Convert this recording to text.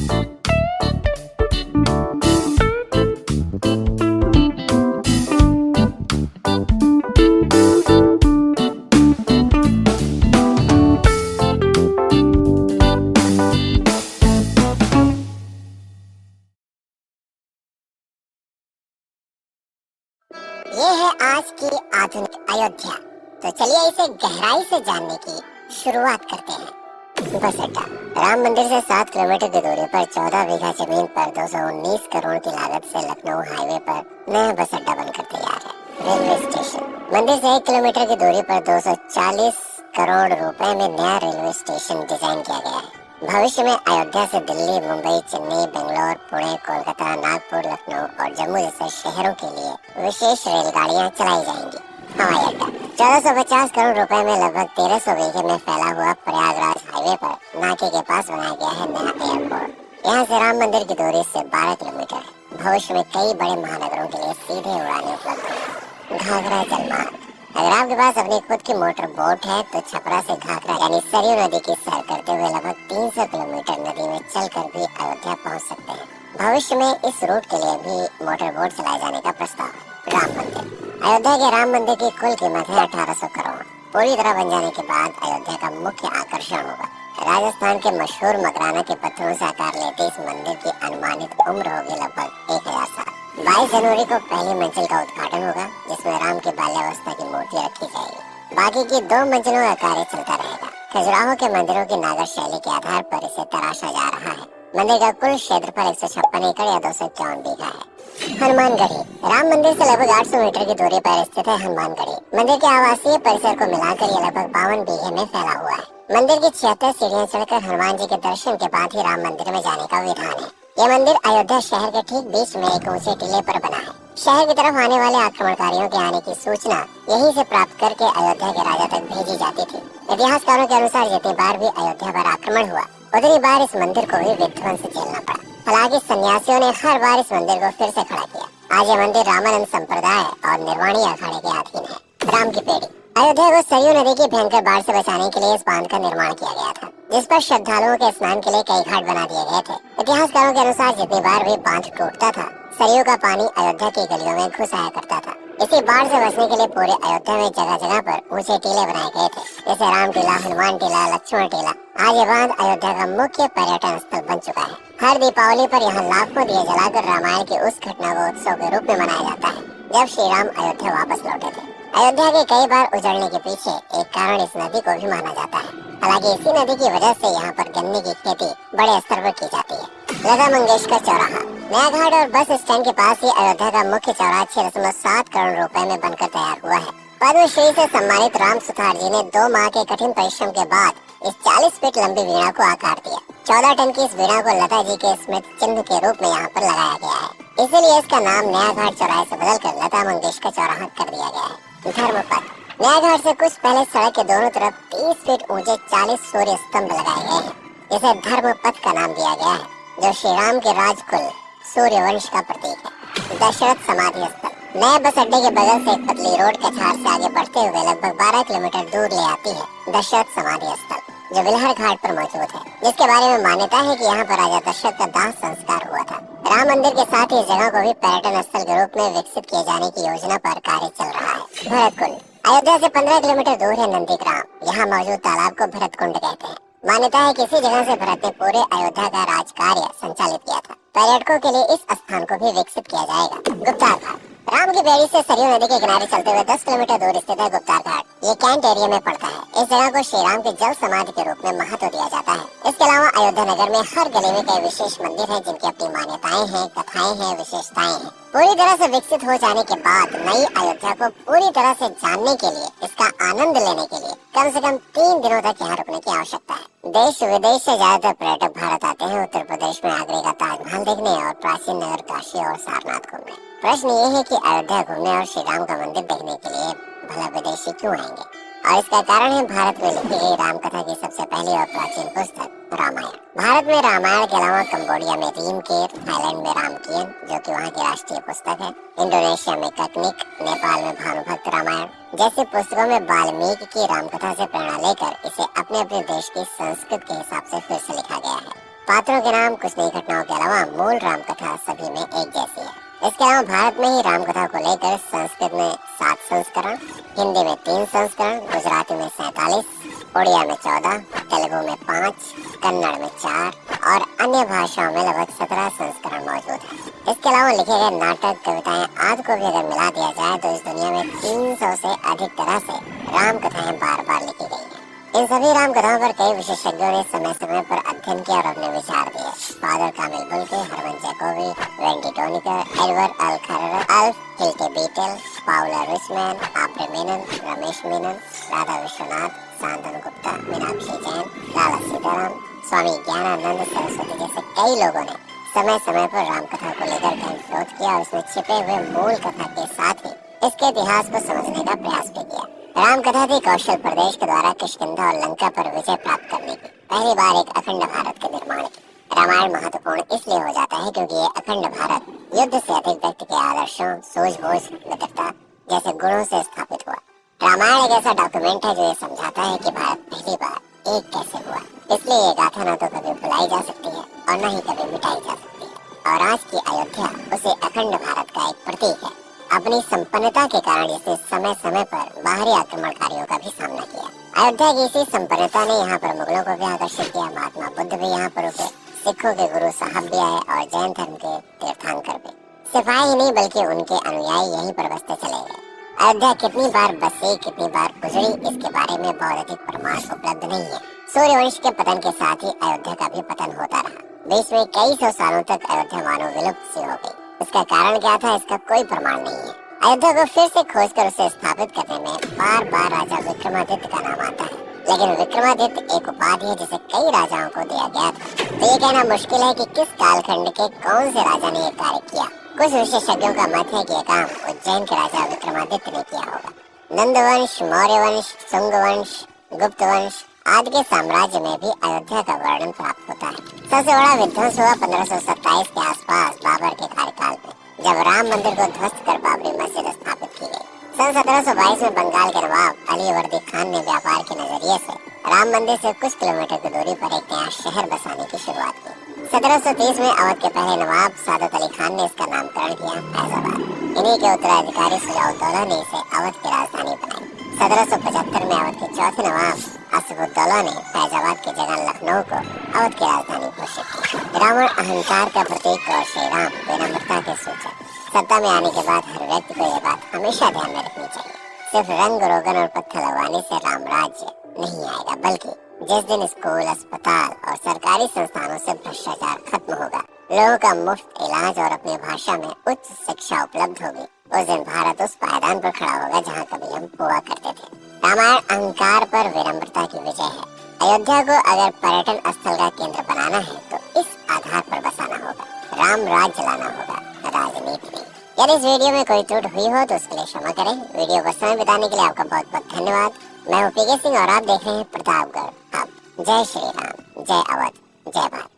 ये है आज की आधुनिक अयोध्या। तो चलिए इसे गहराई से जानने की शुरुआत करते हैं। बस अड्डा। राम मंदिर से 7 किलोमीटर की दूरी पर 14 बीघा जमीन पर 219 करोड़ की लागत से लखनऊ हाईवे पर नया बस अड्डा बनकर तैयार है। Railway station. मंदिर से 1 किलोमीटर की दूरी पर 240 करोड़ रुपए में नया रेलवे स्टेशन डिजाइन किया गया है। भविष्य में अयोध्या से दिल्ली, मुंबई, चेन्नई, बेंगलोर, पुणे, कोलकाता, नागपुर, लखनऊ और जम्मू जैसे शहरों के लिए विशेष रेलगाड़ियां चलाई जाएंगी। हवाई अड्डा। 1450 करोड़ रुपए में लगभग 1300 बीघे में फैला हुआ प्रयागराज हाईवे पर नाके के पास बनाया गया है नया एयरपोर्ट। यहाँ से राम मंदिर की दूरी से 12 किलोमीटर है। भविष्य में कई बड़े महानगरों के लिए सीधे उड़ानें उपलब्ध हैं। घाघरा जलमार्ग। अगर आपके पास अपनी खुद की मोटर बोट है तो छपरा से घाघरा यानी सरयू नदी की सैर करते हुए लगभग 300 किलोमीटर नदी में चलकर भी अयोध्या पहुंच सकते हैं। भविष्य में इस रूट के लिए भी मोटर बोट चलाए जाने का प्रस्ताव है। राम मंदिर। अयोध्या के राम मंदिर की कुल कीमत है 1800 करोड़। पूरी तरह बन जाने के बाद अयोध्या का मुख्य आकर्षण होगा। राजस्थान के मशहूर मकराना के पत्थरों से आकार लेते इस मंदिर की अनुमानित उम्र होगी लगभग 1000 साल। 22 जनवरी को पहली मंजिल का उद्घाटन होगा, जिसमें राम की बाल्यावस्था की मूर्ति रखी जाएगी। बाकी की 2 मंजिलों का कार्य चलता रहेगा। खजुराहो के मंदिरों की नागर शैली के आधार पर इसे तराशा जा रहा है। मंदिर का कुल क्षेत्रफल 156 एकड़ या 251 बीघा है। हनुमानगढ़ी। राम मंदिर से लगभग 800 मीटर की दूरी पर स्थित है हनुमानगढ़ी। मंदिर के आवासीय परिसर को मिलाकर ये लगभग 52 बीघे में फैला हुआ है। मंदिर की 76 सीढ़ियां चढ़कर हनुमान जी के दर्शन के बाद ही राम मंदिर में जाने का विधान है। यह मंदिर अयोध्या शहर के ठीक बीच में एक ऊंचे टीले पर बना है। शहर की तरफ आने वाले आक्रमणकारियों के आने की सूचना यहीं से प्राप्त करके अयोध्या के राजा तक भेजी जाती थी। इतिहासकारों के अनुसार जितनी बार भी अयोध्या पर आक्रमण हुआ, उतनी बार इस मंदिर को भी विध्वंस झेलना पड़ा। हालांकि सन्यासियों ने हर बार इस मंदिर को फिर से खड़ा किया। आज यह मंदिर रामानंद संप्रदाय और निर्वाणी अखाड़े के अधीन है। राम की पेड़ी। अयोध्या को सरयू नदी की भयंकर बाढ़ से बचाने के लिए इस बांध का निर्माण किया गया था, जिस पर श्रद्धालुओं के स्नान के लिए कई घाट बना दिए गए थे। इतिहासकारों के अनुसार जितनी बार भी बांध टूटता था, सरयू का पानी अयोध्या की गलियों में घुस आया करता था। इसी बाढ़ से बचने के लिए पूरे अयोध्या में जगह जगह पर ऊंचे टीले बनाए गए थे, जैसे राम टीला, हनुमान टीला, लक्ष्मण टीला। आज ये बांध अयोध्या का मुख्य पर्यटन स्थल बन चुका है। हर दीपावली पर यहाँ लाखों दिए जलाकर रामायण की उस घटना को उत्सव के रूप में मनाया जाता है जब श्री राम अयोध्या वापस लौटे थे। अयोध्या के कई बार उजड़ने के पीछे एक कारण इस नदी को भी माना जाता है। हालांकि इसी नदी की वजह से यहाँ पर गन्ने की खेती बड़े स्तर पर की जाती है। लता मंगेशकर चौराहा। नया घाट और बस स्टैंड के पास ही अयोध्या का मुख्य चौराहा 6.7 करोड़ रुपए में बनकर तैयार हुआ है। पद्मश्री से सम्मानित राम सुथार जी ने 2 माह के कठिन परिश्रम के बाद इस 40 फीट लंबी वीणा को आकार दिया। 14 टन की इस वीणा को लता जी के स्मृति चिन्ह के रूप में यहाँ पर लगाया गया है। इसीलिए इसका नाम नया घाट चौराहे से बदलकर लता मंगेशकर चौराहा कर दिया गया है। धर्मपथ। नया घाट से कुछ पहले सड़क के दोनों तरफ 30 फीट ऊंचे 40 सूर्य स्तंभ लगाए गए हैं। इसे धर्मपथ का नाम दिया गया है, जो श्री राम के राजकुल सूर्य वंश का प्रतीक है। दशरथ समाधि स्थल। नए बस अड्डे के बगल से एक पतली रोड कछार से आगे बढ़ते हुए लगभग 12 किलोमीटर दूर ले आती है दशरथ समाधि स्थल, जो बिलहर घाट पर मौजूद है, जिसके बारे में मान्यता है कि यहाँ पर राजा दशरथ का दाह संस्कार हुआ था। राम मंदिर के साथ ही इस जगह को भी पर्यटन स्थल के रूप में विकसित किए जाने की योजना पर कार्य चल रहा है। भरतकुंड। अयोध्या से 15 किलोमीटर दूर है नंदीग्राम। यहाँ मौजूद तालाब को भरतकुंड कहते हैं। मान्यता है कि इसी जगह से भरत ने पूरे अयोध्या का राज कार्य संचालित किया था। पर्यटकों के लिए इस स्थान को भी विकसित किया जाएगा। गुप्तार घाट। राम की बेड़ी से सरयू नदी के किनारे चलते हुए 10 किलोमीटर दूर स्थित है गुप्तार घाट। ये कैंट एरिया में पड़ता है। इस जगह को श्री राम के जल समाधि के रूप में महत्व दिया जाता है। इसके अलावा अयोध्या नगर में हर गली में कई विशेष मंदिर हैं, जिनकी अपनी मान्यताएं हैं, कथाएं हैं, विशेषताएं हैं। पूरी तरह से विकसित हो जाने के बाद नई अयोध्या को पूरी तरह से जानने के लिए, इसका आनंद लेने के लिए कम से कम 3 दिनों तक यहाँ रुकने की आवश्यकता है। देश विदेश से ज्यादातर पर्यटक भारत आते हैं उत्तर प्रदेश में आगरे का ताजमहल देखने और प्राचीन नगर काशी और सारनाथ घूमने। प्रश्न ये है कि अयोध्या घूमने और श्री राम का मंदिर देखने के लिए भला विदेशी क्यों आएंगे? और इसका कारण है भारत में लिखी गई राम कथा की सबसे पहली और प्राचीन पुस्तक रामायण। भारत में रामायण के अलावा कंबोडिया में रीमकेर, थाईलैंड में रामकियन, जो कि वहाँ की राष्ट्रीय पुस्तक है, इंडोनेशिया में ककनिक, नेपाल में भानुभक्त रामायण जैसी पुस्तकों में वाल्मीकि की रामकथा से प्रेरणा लेकर इसे अपने अपने देश की संस्कृत के हिसाब से फिर से लिखा गया है। पात्रों के नाम कुछ नई घटनाओं के अलावा मूल राम कथा सभी में एक जैसी है। इसके अलावा भारत में ही राम कथा को लेकर संस्कृत में 7 संस्करण, हिंदी में 3 संस्करण, गुजराती में 47, उड़िया में 14, तेलुगु में 5, कन्नड़ में 4 और अन्य भाषाओं में लगभग 17 संस्करण मौजूद है। इसके अलावा लिखे गए नाटक, कविताएं आदि को भी अगर मिला दिया जाए तो इस दुनिया में 300 से अधिक तरह से राम कथाएं बार बार लिखी गई हैं। इन सभी राम कथाओं पर कई विशेषज्ञों ने समय समय पर अध्ययन किया और अपने विचार दिए। Father Camille Bulcke, Hermann Jacobi, Wendy Doniger, Edward अल खरर, Alf Hiltebeitel, Paula Richman, Aubrey Menen, Ramesh Menon, Radha Vishwanath, Shantanu Gupta, Meenakshi Jain, Lala Sitaram, Swami Gyanananda Saraswati जैसे कई लोगों ने समय समय पर राम कथा को लेकर गहन शोध किया और उसमें छिपे हुए मूल कथा के साथ ही इसके इतिहास को समझने का प्रयास भी किया। राम कथा थी कौशल प्रदेश के द्वारा किष्किंधा और लंका पर विजय प्राप्त करने की पहली बार एक अखंड भारत के निर्माण की। रामायण महत्वपूर्ण इसलिए हो जाता है क्योंकि ये अखंड भारत युद्ध से अधिक व्यक्ति के आदर्शों, सूझबूझ, मित्रता जैसे गुणों से स्थापित हुआ। रामायण एक ऐसा डॉक्यूमेंट है जो ये समझाता है कि भारत पहली बार एक कैसे हुआ। इसलिए ये गाथा न तो कभी भुलाई जा सकती है और न ही कभी मिटाई जा सकती है। और आज की अयोध्या उसे अखंड भारत का एक प्रतीक है। अपनी संपन्नता के कारण इसने समय समय पर बाहरी आक्रमणकारियों का भी सामना किया। अयोध्या की इसी संपन्नता ने यहाँ पर मुगलों को भी आकर्षित किया। महात्मा बुद्ध भी यहाँ पर रुके, सिखों के गुरु साहब भी आए और जैन धर्म के तीर्थंकर भी। सिपाही ही नहीं बल्कि उनके अनुयायी यहीं पर बसते चले गए। अयोध्या कितनी बार बसी, कितनी बार उजड़ी, इसके बारे में बहुत अधिक प्रमाण उपलब्ध नहीं है। सूर्यवंश के पतन के साथ ही अयोध्या का भी पतन होता रहा। बीच में कई सौ सालों तक अयोध्या मानो विलुप्त सी हो गई। इसका कारण क्या था, इसका कोई प्रमाण नहीं है। अयोध्या को फिर से खोजकर उसे स्थापित करने में बार बार राजा विक्रमादित्य का नाम आता है, लेकिन विक्रमादित्य एक उपाधि है जिसे कई राजाओं को दिया गया था। तो ये कहना मुश्किल है कि किस कालखंड के कौन से राजा ने ये कार्य किया। कुछ विशेषज्ञों का मत है कि यह काम उज्जैन के राजा विक्रमादित्य ने किया होगा। नंद वंश, मौर्य वंश, शुंग वंश, गुप्त वंश आदि के साम्राज्य में भी अयोध्या का वर्णन प्राप्त होता है। सबसे बड़ा विध्वंस हुआ 1527 के आसपास बाबर के कार्यकाल में, जब राम मंदिर को ध्वस्त कर बाबरी मस्जिद स्थापित की गई। सन 1722 में बंगाल के नवाब अली वर्दी खान ने व्यापार के नजरिए से राम मंदिर से कुछ किलोमीटर की दूरी पर एक नया शहर बसाने की शुरुआत की। 1730 में अवध के पहले नवाब सादत अली खान ने इसका नामकरण किया फैजाबाद। इन्हीं के उत्तराधिकारी सुजाउद्दौला ने इसे अवध की राजधानी बनाई। 1775 में अवध के चौथे नवाब आसिफउद्दौला ने फैजाबाद की जगह लखनऊ को अवध की राजधानी घोषित की। रावण अहंकार का प्रतीक और श्री राम विनम्रता के सूचक। सत्ता में आने के बाद हर व्यक्ति को यह बात हमेशा ध्यान में रखनी चाहिए, सिर्फ रंग रोगन और पत्थर लगवाने से राम राज्य नहीं आएगा, बल्कि जिस दिन स्कूल, अस्पताल और सरकारी संस्थानों से भ्रष्टाचार खत्म होगा, लोगों का मुफ्त इलाज और अपनी भाषा में उच्च शिक्षा उपलब्ध होगी, उस दिन भारत उस पायदान पर खड़ा होगा जहाँ कभी हम हुआ करते थे। रामायण अहंकार पर विनम्रता की विजय है। अयोध्या को अगर पर्यटन स्थल का केंद्र बनाना है तो इस आधार पर बसाना होगा, राम राज्य लाना होगा, राजनीति नहीं। यदि इस वीडियो में कोई त्रुटि हुई हो तो उसके लिए क्षमा करें। वीडियो को समय बिताने के लिए आपका बहुत बहुत धन्यवाद। मैं हूँ पीके सिंह और आप देख रहे हैं प्रतापगढ़। अब जय श्री राम, जय अवध, जय भारत।